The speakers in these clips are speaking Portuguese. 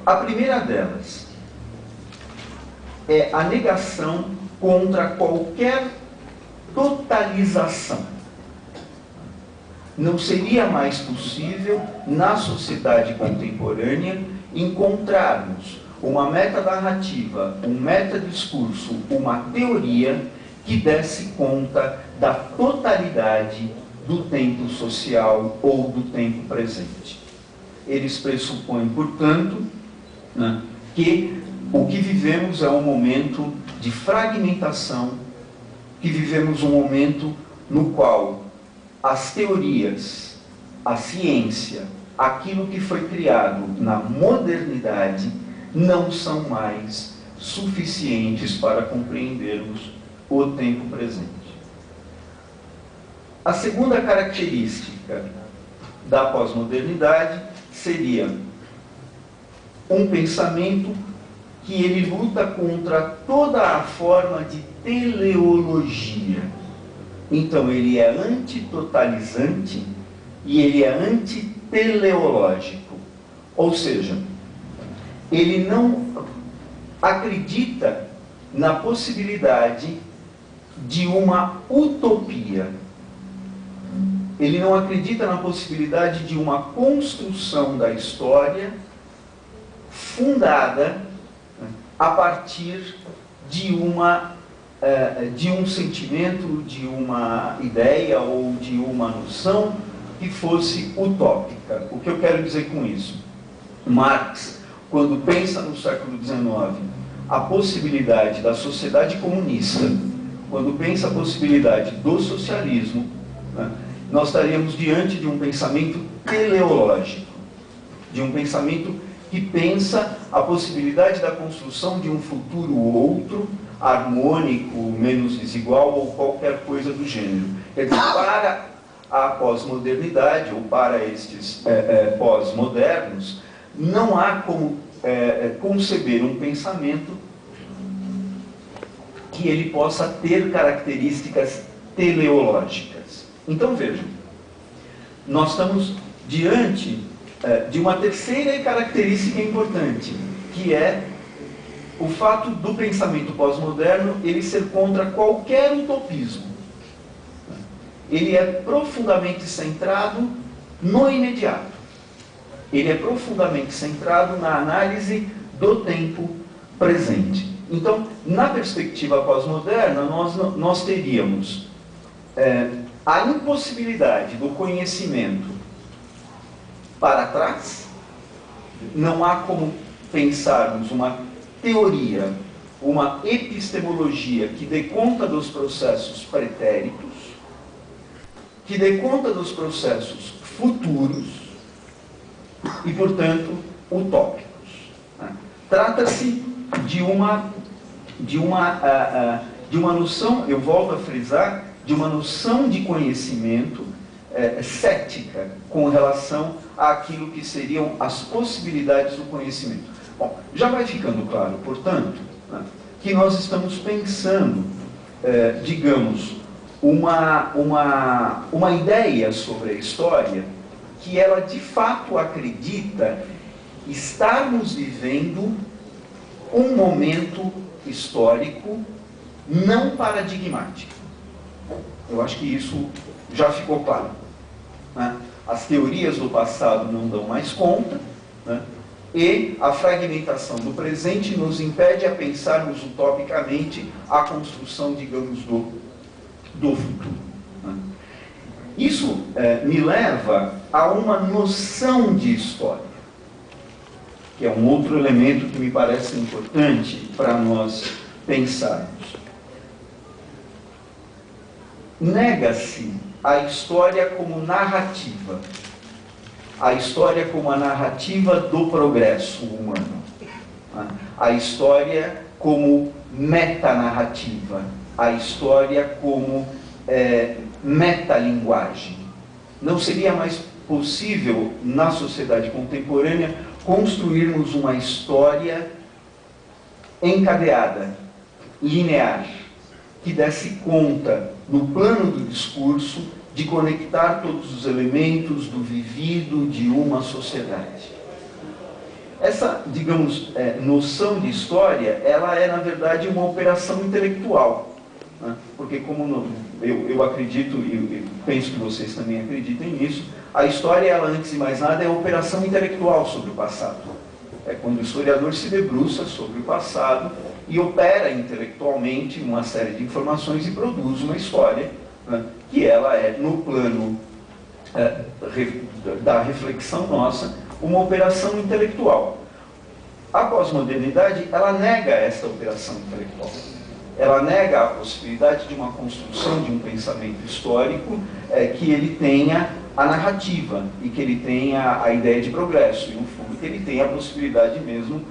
A primeira delas é a negação contra qualquer totalização. Não seria mais possível, na sociedade contemporânea, encontrarmos uma metanarrativa, um metadiscurso, uma teoria que desse conta da totalidade do tempo social ou do tempo presente. Eles pressupõem, portanto, né, que o que vivemos é um momento de fragmentação, que vivemos um momento no qual as teorias, a ciência, aquilo que foi criado na modernidade, não são mais suficientes para compreendermos o tempo presente. A segunda característica da pós-modernidade seria um pensamento que ele luta contra toda a forma de teleologia. Então ele é antitotalizante e ele é antiteleológico. Ou seja, ele não acredita na possibilidade de uma utopia. Ele não acredita na possibilidade de uma construção da história fundada a partir de um sentimento, de uma ideia ou de uma noção que fosse utópica. O que eu quero dizer com isso? Marx, quando pensa no século XIX a possibilidade da sociedade comunista, quando pensa a possibilidade do socialismo, né, nós estaríamos diante de um pensamento teleológico, de um pensamento que pensa a possibilidade da construção de um futuro outro, harmônico, menos desigual ou qualquer coisa do gênero. Quer dizer, para a pós-modernidade ou para estes pós-modernos, não há como conceber um pensamento que ele possa ter características teleológicas. Então vejam, nós estamos diante de uma terceira característica importante, que é o fato do pensamento pós-moderno ele ser contra qualquer utopismo. Ele é profundamente centrado no imediato. Ele é profundamente centrado na análise do tempo presente. Então, na perspectiva pós-moderna, nós teríamos a impossibilidade do conhecimento para trás. Não há como pensarmos uma teoria, uma epistemologia que dê conta dos processos pretéritos, que dê conta dos processos futuros e, portanto, utópicos. Trata-se de uma noção, eu volto a frisar, de uma noção de conhecimento cética com relação àquilo que seriam as possibilidades do conhecimento. Bom, já vai ficando claro, portanto, né, que nós estamos pensando, digamos, uma ideia sobre a história que ela de fato acredita estarmos vivendo um momento histórico não paradigmático. Eu acho que isso já ficou claro, né? As teorias do passado não dão mais conta, né? E a fragmentação do presente nos impede a pensarmos utopicamente a construção, digamos, do futuro, né? Isso me leva a uma noção de história, que é um outro elemento que me parece importante para nós pensarmos. Nega-se a história como narrativa, a história como a narrativa do progresso humano, a história como metanarrativa, a história como metalinguagem. Não seria mais possível, na sociedade contemporânea, construirmos uma história encadeada, linear, que desse conta, no plano do discurso, de conectar todos os elementos do vivido de uma sociedade. Essa, digamos, noção de história, ela é, na verdade, uma operação intelectual, né? Porque, como eu acredito, e penso que vocês também acreditem nisso, a história, ela, antes de mais nada, é a operação intelectual sobre o passado. É quando o historiador se debruça sobre o passado e opera intelectualmente uma série de informações e produz uma história, né, que ela é, no plano da reflexão nossa, uma operação intelectual. A pós-modernidade, ela nega essa operação intelectual. Ela nega a possibilidade de uma construção de um pensamento histórico que ele tenha a narrativa e que ele tenha a ideia de progresso, e no fundo que ele tenha a possibilidade mesmo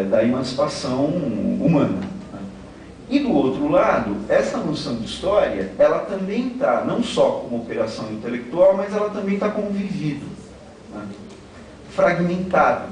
da emancipação humana. E do outro lado, essa noção de história, ela também está não só como operação intelectual, mas ela também está como vivido, né? Fragmentado.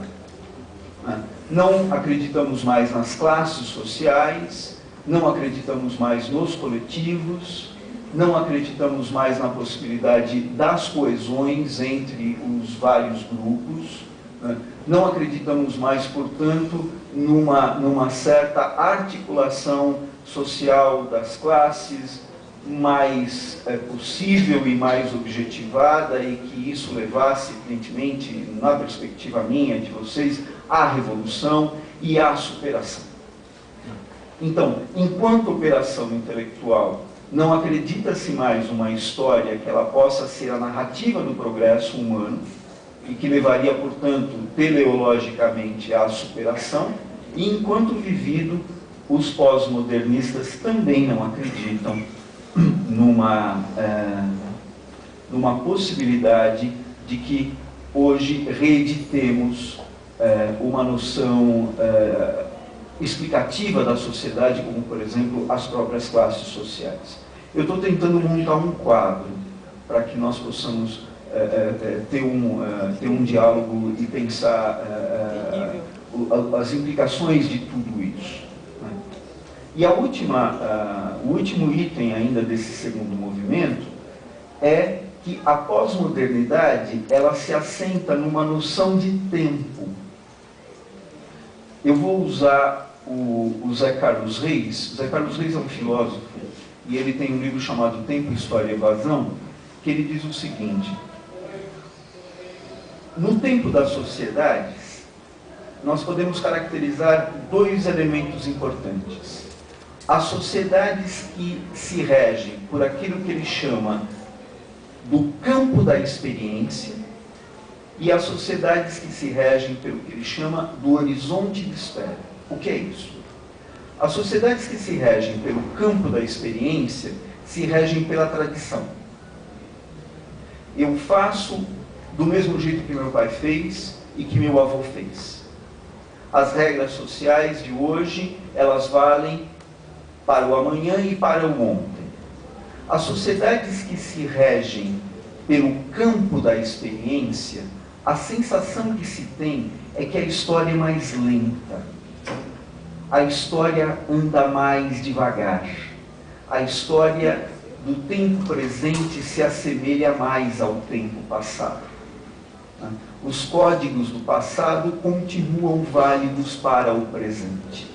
Né? Não acreditamos mais nas classes sociais, não acreditamos mais nos coletivos, não acreditamos mais na possibilidade das coesões entre os vários grupos, né? Não acreditamos mais, portanto, numa certa articulação social das classes mais possível e mais objetivada, e que isso levasse, evidentemente, na perspectiva minha, de vocês, à revolução e à superação. Então, enquanto operação intelectual, não acredita-se mais uma história que ela possa ser a narrativa do progresso humano e que levaria, portanto, teleologicamente à superação, e enquanto vivido, os pós-modernistas também não acreditam numa possibilidade de que hoje reeditemos uma noção explicativa da sociedade, como, por exemplo, as próprias classes sociais. Eu estou tentando montar um quadro para que nós possamos ter um diálogo e pensar as implicações de tudo isso. Né? E o último item ainda desse segundo movimento é que a pós-modernidade, ela se assenta numa noção de tempo. Eu vou usar o Zé Carlos Reis. O Zé Carlos Reis é um filósofo, e ele tem um livro chamado Tempo, História e Evasão, que ele diz o seguinte: no tempo das sociedades, nós podemos caracterizar dois elementos importantes. As sociedades que se regem por aquilo que ele chama do campo da experiência, e as sociedades que se regem pelo que ele chama do horizonte de espera. O que é isso? As sociedades que se regem pelo campo da experiência se regem pela tradição. Eu faço do mesmo jeito que meu pai fez e que meu avô fez. As regras sociais de hoje, elas valem para o amanhã e para o ontem. As sociedades que se regem pelo campo da experiência, a sensação que se tem é que a história é mais lenta. A história anda mais devagar. A história do tempo presente se assemelha mais ao tempo passado. Os códigos do passado continuam válidos para o presente.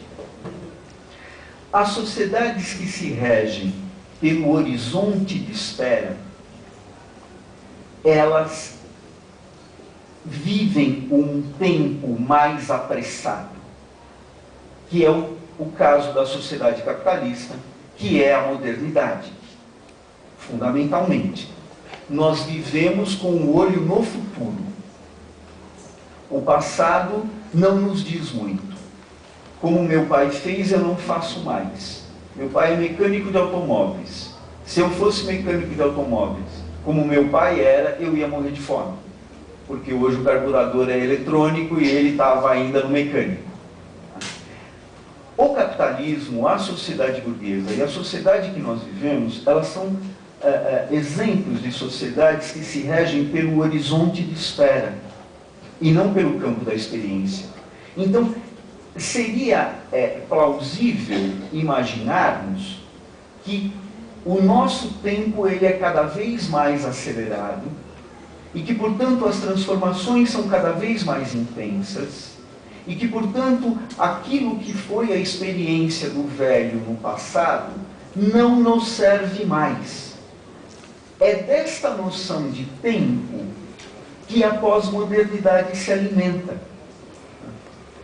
As sociedades que se regem pelo horizonte de espera, elas vivem um tempo mais apressado, que é o caso da sociedade capitalista, que é a modernidade. Fundamentalmente, nós vivemos com o olho no futuro. O passado não nos diz muito. Como meu pai fez, eu não faço mais. Meu pai é mecânico de automóveis. Se eu fosse mecânico de automóveis, como meu pai era, eu ia morrer de fome. Porque hoje o carburador é eletrônico e ele estava ainda no mecânico. O capitalismo, a sociedade burguesa e a sociedade que nós vivemos, elas são exemplos de sociedades que se regem pelo horizonte de espera e não pelo campo da experiência. Então, seria plausível imaginarmos que o nosso tempo ele é cada vez mais acelerado e que, portanto, as transformações são cada vez mais intensas, e que, portanto, aquilo que foi a experiência do velho no passado não nos serve mais. É desta noção de tempo que a pós-modernidade se alimenta.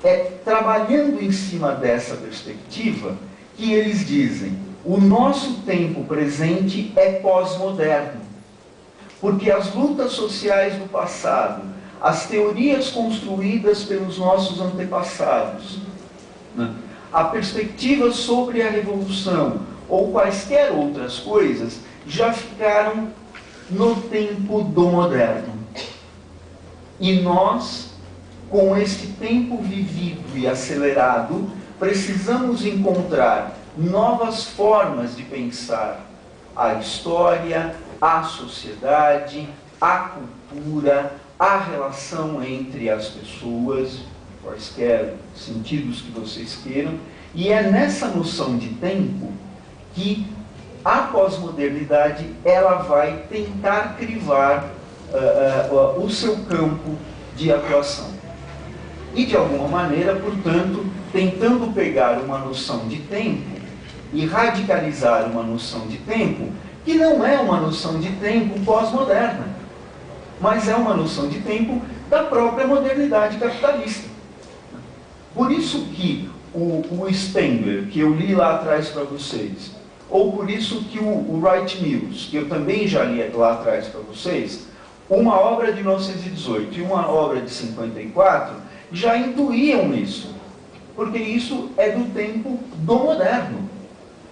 É trabalhando em cima dessa perspectiva que eles dizem: o nosso tempo presente é pós-moderno, porque as lutas sociais do passado, as teorias construídas pelos nossos antepassados, né, a perspectiva sobre a revolução ou quaisquer outras coisas já ficaram no tempo do moderno. E nós, com este tempo vivido e acelerado, precisamos encontrar novas formas de pensar a história, a sociedade, a cultura, a relação entre as pessoas, quaisquer sentidos que vocês queiram, e é nessa noção de tempo que a pós-modernidade ela vai tentar crivar o seu campo de atuação. E, de alguma maneira, portanto, tentando pegar uma noção de tempo e radicalizar uma noção de tempo que não é uma noção de tempo pós-moderna, mas é uma noção de tempo da própria modernidade capitalista. Por isso que o Spengler, que eu li lá atrás para vocês, ou por isso que o Wright Mills, que eu também já li lá atrás para vocês, uma obra de 1918 e uma obra de 54, já intuíam isso, porque isso é do tempo do moderno.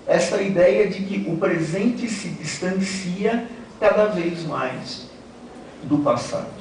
Esta ideia de que o presente se distancia cada vez mais do passado.